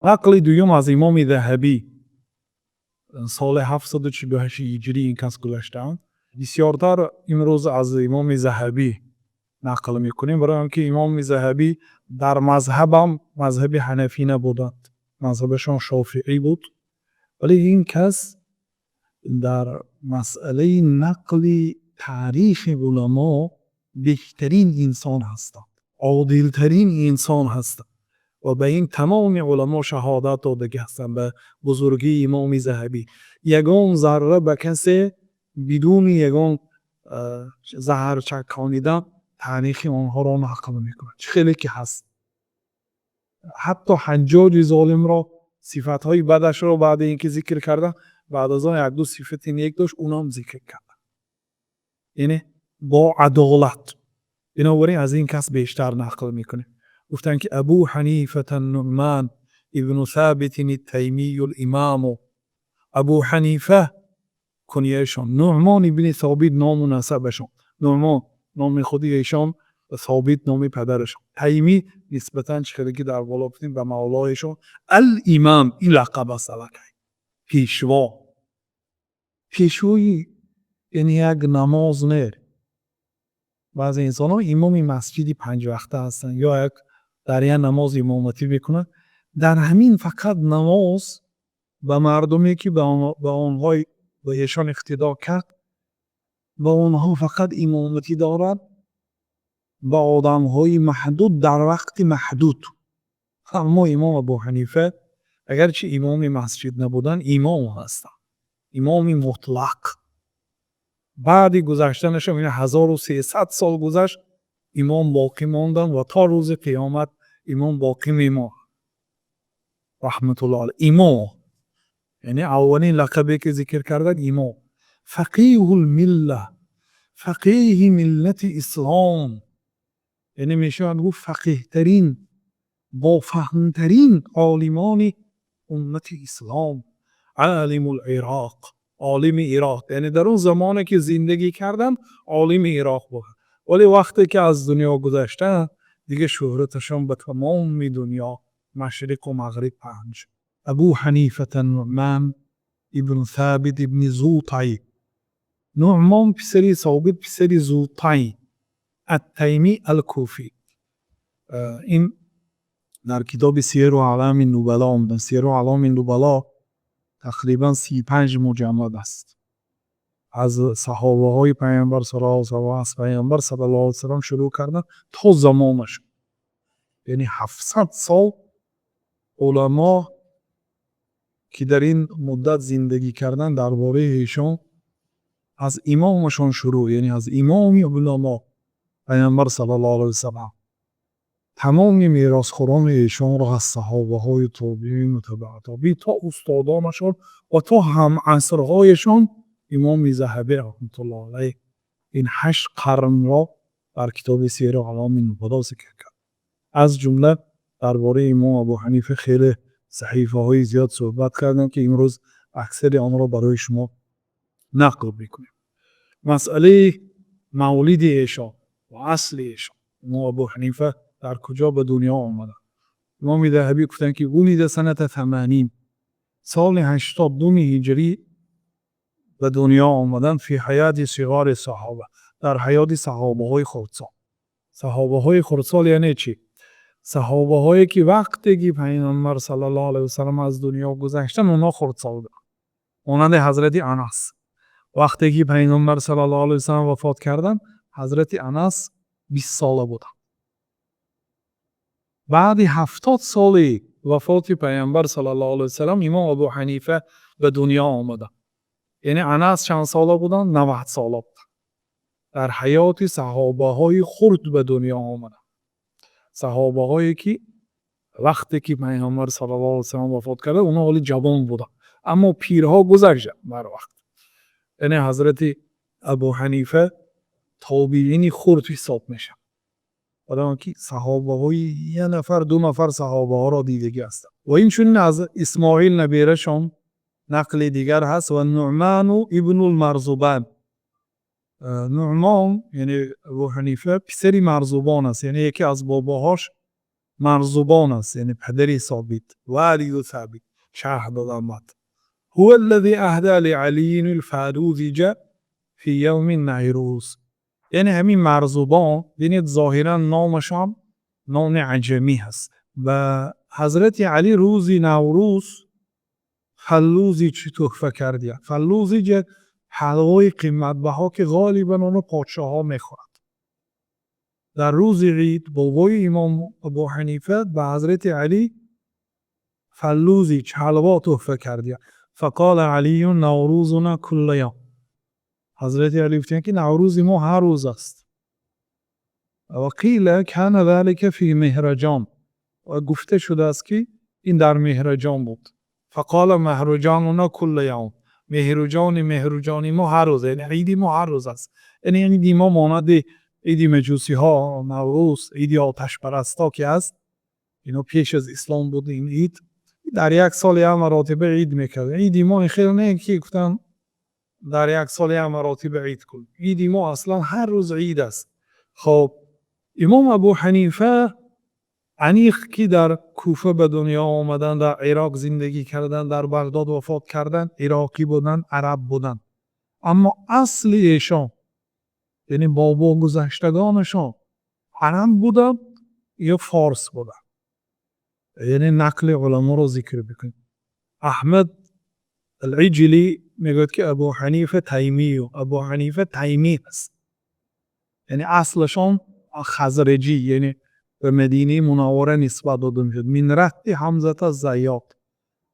نقل دوم از امام ذهبی سال 748 هجری این کس گذاشتند. بسیارتر امروز از امام ذهبی نقل میکنیم، برای اینکه امام ذهبی در مذهبم مذهب حنفی نبودند، مذهبشان شافعی بود، ولی این کس در مسئله نقل تاریخ علما بهترین انسان هستند، عادلترین انسان هستند و به این تمام علما شهادت داده هستند به بزرگی امام ذهبی. یگان ذره به کسی بدون یگان زهر چکانیدن تاریخ آنها را نقل میکنه. خیلی که هست. حتی حجاج ظالم را صفتهای بدش را بعد اینکه ذکر کردن، بعد از آن یک دو صفت نیک داشت اونام ذکر کردن، یعنی با عدالت. بنابراین از این کس بیشتر نقل میکنه. گفتن که ابو حنیفه النعمان ابن ثابت التیمی الامام. ابو حنیفه کنیهشان، نعمان ابن ثابت نام و نسبشان. نعمان نام خودی ایشان و ثابت نام پدرشان. تیمی نسبتاً چخیلی در بالا بودیم به مولایشان. الامام این لقب است. پیشوا. پیشوی یعنی یک نماز نه. بعضی انسان ها امام مسجدی 5 وقته هستن یا یک در یک نماز امامتی میکنن. در همین فقط نماز به مردمی که به آنهای به ایشان اقتدا کرد، به آنها فقط امامتی دارد، به آدم های محدود در وقت محدود. اما امام ابو حنیفه اگرچه امام مسجد نبودن امام هستن، امام مطلق. بعد گذشتنش این 1300 سال گذشت، امام باقی ماندن و تا روز قیامت امام باقی میماند رحمت الله علیه. امام یعنی اولین لقبی که ذکر کردن امام. فقیه المله، فقیه ملت اسلام، یعنی میشود گفت فقیه ترین با فهم ترین عالمان امت اسلام. عالم العراق، عالم عراق، یعنی در اون زمانی که زندگی کردن عالم عراق بود، ولی وقتی که از دنیا گذشتن دیگه شهرتشون به تمام دنیا مشرق و مغرب پهن شد. ابو حنیفه النعمان ابن ثابت ابن زوطی. نعمان پسری ثابت پسری زوطی التیمی الکوفی. این در کتاب سیر و اعلام النبلا آمده. سیر و اعلام النبلا تقریبا 35 مجلد است. از صحابه های پیامبر صلی الله علیه و از پیامبر صلی الله علیه و سلم شروع کردن تا زمانش، یعنی 700 سال علما که در این مدت زندگی کردن درباره ایشان از امامشان شروع، یعنی از امام علما پیامبر صلی الله علیه و سلم تمام میراثخواران ایشان را از صحابه های تابعین و تبع تابعین تا استادانشان و تا هم عصرهایشان امام ذهبی رحمت الله علیه این 8 قرن را در کتاب سیر اعلام النبلا ذکر کرد. از جمله درباره امام ابو حنیفه خیلی صحیفه های زیاد صحبت کردن که امروز اکثر آن را برای شما نقل میکنیم. مسئله مولد ایشان و اصل ایشان، امام ابو حنیفه در کجا به دنیا آمدن؟ امام ذهبی گفتن که ولد سنت 80 سال 82 هجری به دنیا آمدن فی حیات صغار صحابه، در حیات صحابه های خردسال. صحابه های خردسال یعنی چی؟ صحابه هایی که وقتی که پیامبر صلی الله علیه و سلم از دنیا گذشتن اونا خردسال بودن. مانند حضرت انس وقتی که پیامبر صلی الله علیه و سلم وفات کردن حضرت انس 20 ساله بودن. بعد 70 سال وفات پیامبر صلی الله علیه و سلم امام ابو حنیفه به دنیا آمدن. یعنی انس چند ساله بودن؟ 90 ساله بودن. در حیات صحابه های خرد به دنیا آمدن. صحابه هایی که وقتی که پیامبر صلی الله علیه و سلم وفات کرده اونا حالی جوان بودن، اما پیرها گذشتن بر وقت. یعنی حضرت ابو حنیفه تابعین خرد حساب میشه. آدم که صحابه های 1 نفر 2 نفر صحابه ها را دیدگی هستن. و این چون از اسماعیل نبیرشان نقل دیگر هست. و نعمان ابن المرزبان. نعمان یعنی ابو حنیفه پسری مرزبان است، یعنی یکی از باباهاش مرزبان است، یعنی پدری ثابت، والد ثابت شرح دادن بعد. هو الذي اهدى لعلی الفروزج فی یوم نیروز. یعنی همین مرزبان بینید ظاهرا نامش هم نام عجمی هست و حضرت علی روزی نوروز فلوزی چی تحفه کردی. فلوزی که حلوای قیمت بها که غالبا اونو پادشاه ها میخورد. در روز عید بابای امام ابو حنیفه به حضرت علی فلوزی حلوا تحفه کردی. فقال علی نوروزنا کل یوم. حضرت علی گفتن که نوروز ما هر روز است. و قیل کان ذلك فی مهرجان. و گفته شده است که این در مهرجان بود. فقال مهرجاننا کل یوم. مهرجان ما هر روز، یعنی عید ما هر روز است. یعنی عید ما مانند عید مجوسی ها نوروز، عید آتش پرستا که است، اینو پیش از اسلام بود. این عید در یک سال یک مراتبه عید میکرد. عید ما خیلی نه که گفتن در یک سال یک مراتبه عید کن. عید ما اصلا هر روز عید است. خب امام ابو حنیفه انیخ که در کوفه به دنیا آمدن، در عراق زندگی کردن، در بغداد وفات کردن، عراقی بودن، عرب بودن، اما اصل ایشان یعنی بابا گذشتگانشان عرب بودن یا فارس بودن. یعنی نقل علما رو ذکر بکنیم. احمد العجلی میگوید که ابو حنیفه تیمی و ابو حنیفه تیمی است. یعنی اصلشان خزرجی، یعنی به مدینه منوره نسبت داده میشد. من رهط حمزه زیاد،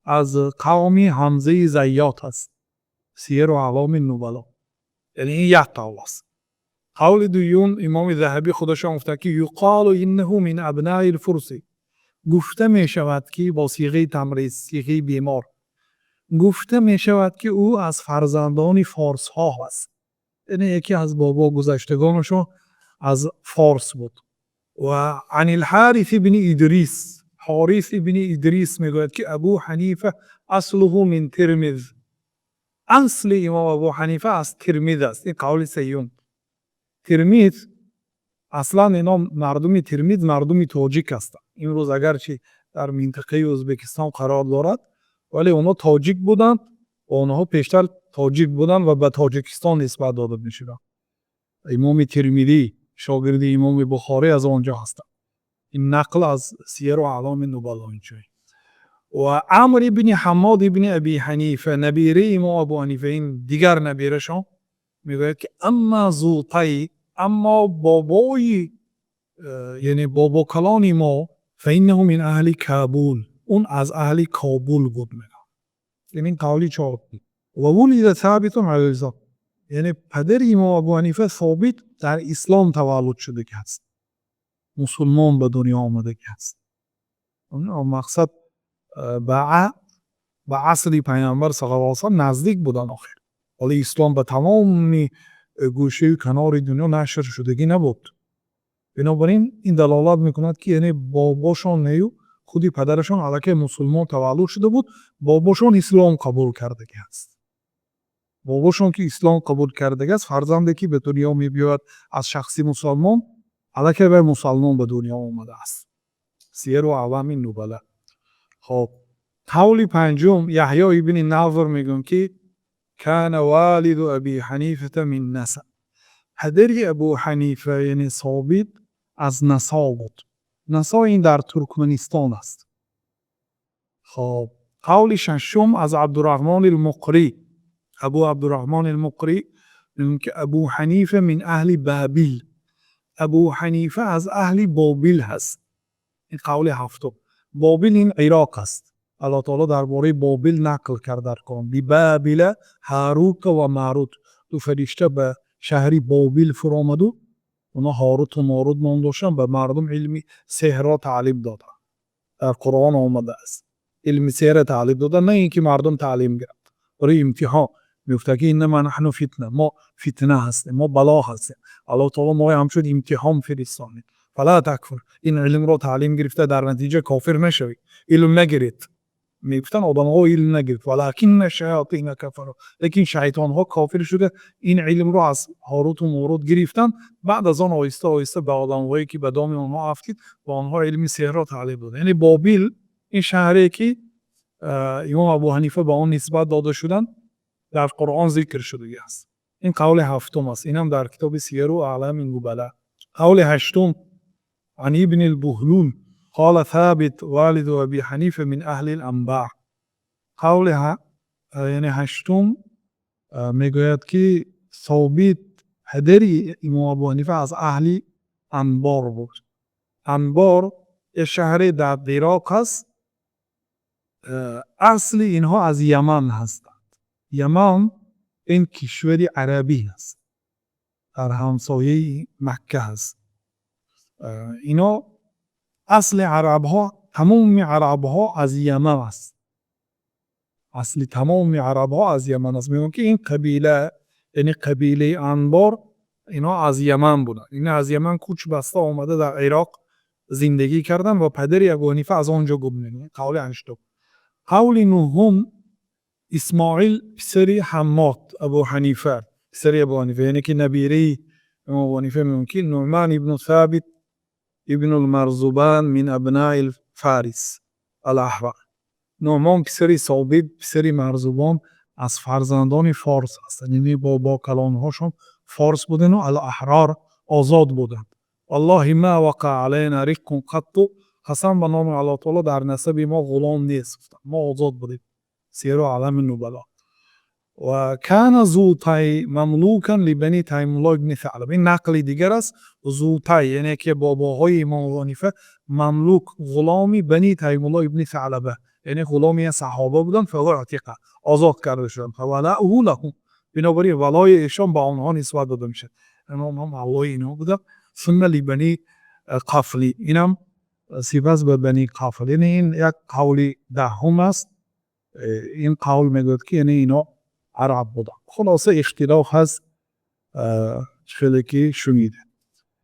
از قومی حمزه زیاد هست. سیر و علام نبلا، یعنی این یک قول است. قول دویون امام ذهبی خودشان گفته که یقال انه من ابناء الفرس. گفته می شود که با صیغه تمریز، صیغه بیمار، گفته می شود که او از فرزندان فارس ها است. یعنی یکی از بابا گذشتگانشون از فارس بود. و عن الحارث بن ادریس، حارث بن ادریس میگوید که ابو حنیفه اصله من ترمذ. اصل امام ابو حنیفه از ترمذ است. این قول سیون. ترمذ اصلا اینا مردم ترمذ مردم تاجیک هستند. امروز اگرچه در منطقه ازبکستان قرار دارد ولی اونا تاجیک بودند و اونها پیشتر تاجیک بودند و به تاجیکستان نسبت داده میشدند. امام ترمذی شاگرد امام بخاری از آنجا هستند. این نقل از سیر و اعلام نبلا اینجایی. و عمرو بن حماد بن ابی حنیفه نبیره امام ابو حنیفه، این دیگر نبیرشان، میگوید که اما زوطی، اما بابای یعنی بابا کلان ما، فینه من اهل کابل، اون از اهل کابل بود. میگه این قولی چهار. و ولد ثابت علی الاسلام، یعنی پدر امام ابو حنیفه ثابت در اسلام تولد شده که هست، مسلمان به دنیا آمده که هست. مقصد به عصر پیامبر صلی الله علیه و سلم نزدیک بودن آخر، ولی اسلام به تمام گوشه و کنار دنیا نشر شدگی نبود. بنابراین این دلالت میکند که یعنی باباشون نیو خودی پدرشون علاکه مسلمان تولد شده بود، باباشون اسلام قبول کرده است. باباشون که اسلام قبول کرده است، فرزندی که به دنیا میبیاد از شخصی مسلمان علاکه به مسلمان به دنیا آمده است. سیر و اعلام نبلا. خب قول پنجم یحیی ابن ناظر میگن که کان والد ابی حنیفه من نسب. پدر ابو حنیفه یعنی ثابت از نسا بود. نسا این در ترکمنستان است. خب قول ششم از عبدالرحمن المقری، ابو عبدالرحمن المقری میگن که ابو حنیفه من اهل بابل. ابو حنیفه از اهل بابل هست. این قول هفتم. بابل این عراق است. الله تعالی درباره بابل نقل کرده در قرآن. بی بابل هاروت و ماروت، دو فرشته به شهری بابل فرآمد و اونا هاروت و ماروت نام داشتن، به مردم علم سحر را تعلیم دادن. در قرآن آمده است علم سحر تعلیم دادن، نه اینکه مردم تعلیم گیرند. برای امتحان میگفت که انما نحن فتنه، ما فتنه هستیم، ما بلا هستیم. الله تعالی ما همچون امتحان فرستاد. فلا تکفر، این علم رو تعلیم گرفته در نتیجه کافر نشوی، علم نگیرید. میگفتن آدم‌ها علم نگرفت ولکن الشیاطین کفروا، لیکن شیطان‌ها کافر شده این علم رو از هاروت و ماروت گرفتن. بعد از آن آهسته آهسته به آدم‌هایی که به دام آنها افتید با آنها علم سحر را تعلیم داد. یعنی بابل این شهری که امام ابو حنیفه به آن نسبت داده شدن در قرآن ذکر شده است. این قول هفتم است، اینم در کتاب سیر و اعلام النبلا. قول هشتم عن ابن البهلول قال ثابت والد ابی حنیفه من اهل الانباع. قول یعنی هشتم میگوید که ثابت پدری امام ابو حنیفه از اهل انبار بود. انبار یه شهر در عراق است. اصل اینها از یمن هستند. یمن این کشوری عربی است، در همسایه مکه هست. اینا اصل عرب ها، تمام عرب ها از یمن است. اصل تمام عرب ها از یمن است. میگن که این قبیله یعنی قبیله انبار اینا از یمن بودن. اینا از یمن کوچ بسته آمده در عراق زندگی کردن و پدر ابو حنیفه از آنجا گم. قول هشتم. قول نهم اسماعیل پسر حماد ابو حنیفه، پسر ابو حنیفه یعنی که نبیره ابو حنیفه ممکن نعمان ابن ثابت ابن المرزبان من ابناء الفارس الاحرار. نعمان پسر ثابت پسر مرزبان از فرزندان فارس هستند، یعنی با کلانهاشون فارس بودن و الاحرار آزاد بودند. والله ما وقع علینا رق قط، قسم به نام الله تعالی در نسب ما غلام نیست، ما آزاد بودیم. سیر و اعلام النبلا. و کان زوطی مملوکا لبنی تیم الله ابن ثعلبه. این نقل دیگر است. زوطی یعنی که باباهای امام ابو حنیفه مملوک غلامی بنی تیم الله ابن ثعلبه، یعنی غلامی صحابه بودن. فاعتق آزاد کرده شدن. فولاه لهم، بنابراین ولای ایشان به آنها نسبت داده میشه. امام هم ولای اینا بودن. ثم لبنی قفلی، اینم سپس به بنی قفل. یعنی این یک قول دهم است. این قول میگوید که یعنی اینا عرب بودن. خلاصه اختلاف هست، خیلی که شنیده.